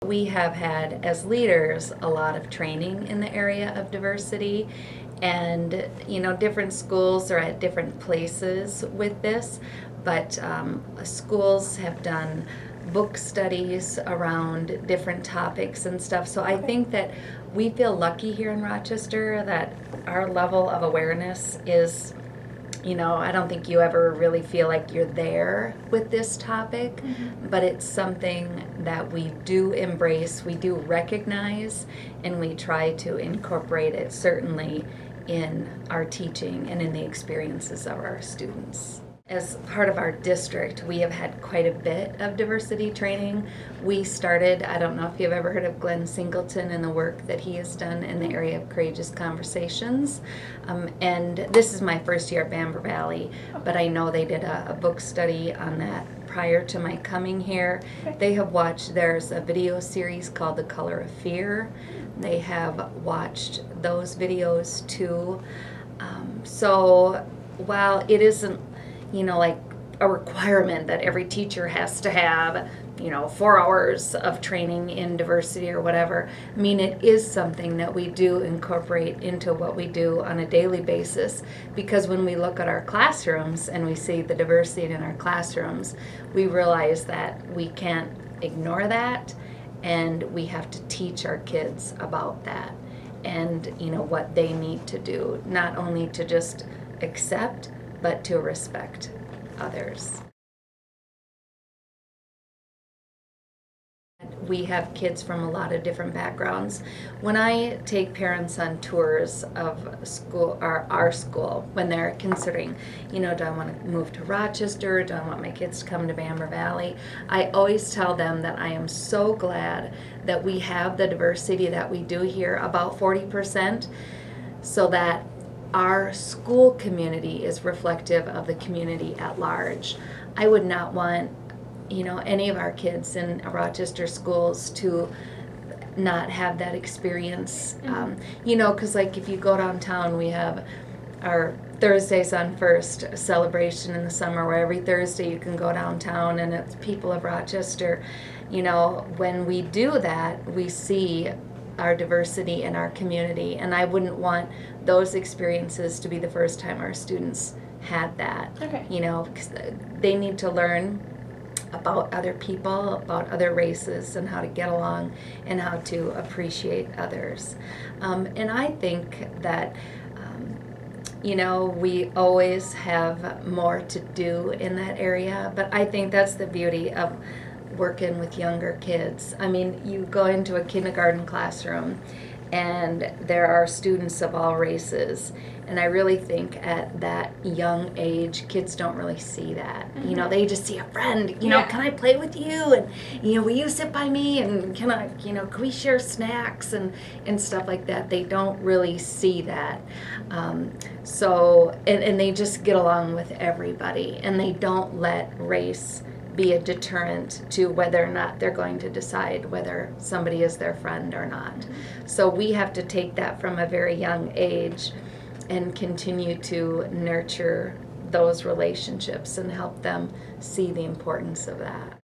We have had, as leaders, a lot of training in the area of diversity, and different schools are at different places with this, but schools have done book studies around different topics and stuff. So I think that we feel lucky here in Rochester that our level of awareness is, I don't think you ever really feel like you're there with this topic, but it's something that we do embrace, we do recognize, and we try to incorporate it certainly in our teaching and in the experiences of our students. As part of our district, we have had quite a bit of diversity training. We started, I don't know if you've ever heard of Glenn Singleton and the work that he has done in the area of courageous conversations. And this is my first year at Bamber Valley, but I know they did a book study on that prior to my coming here. They have watched, there's a video series called The Color of Fear. They have watched those videos too. So while it isn't like a requirement that every teacher has to have, 4 hours of training in diversity or whatever. I mean, it is something that we do incorporate into what we do on a daily basis, because when we look at our classrooms and we see the diversity in our classrooms, we realize that we can't ignore that, and we have to teach our kids about that and, what they need to do, not only to just accept, but to respect others. We have kids from a lot of different backgrounds. When I take parents on tours of school, or our school, when they're considering, do I want to move to Rochester? Do I want my kids to come to Bamber Valley? I always tell them that I am so glad that we have the diversity that we do here, about 40%, so that our school community is reflective of the community at large. I would not want, any of our kids in Rochester schools to not have that experience. Because like if you go downtown, we have our Thursdays on First celebration in the summer, where every Thursday you can go downtown and it's people of Rochester. When we do that, we see our diversity in our community, and I wouldn't want those experiences to be the first time our students had that. Okay. Because they need to learn about other people, about other races, and how to get along and how to appreciate others. And I think that we always have more to do in that area, but I think that's the beauty of working with younger kids. I mean, you go into a kindergarten classroom and there are students of all races, and I really think at that young age kids don't really see that. They just see a friend, can I play with you, and will you sit by me, and can I, can we share snacks and stuff like that. They don't really see that. So they just get along with everybody, and they don't let race be a deterrent to whether or not they're going to decide whether somebody is their friend or not. So we have to take that from a very young age and continue to nurture those relationships and help them see the importance of that.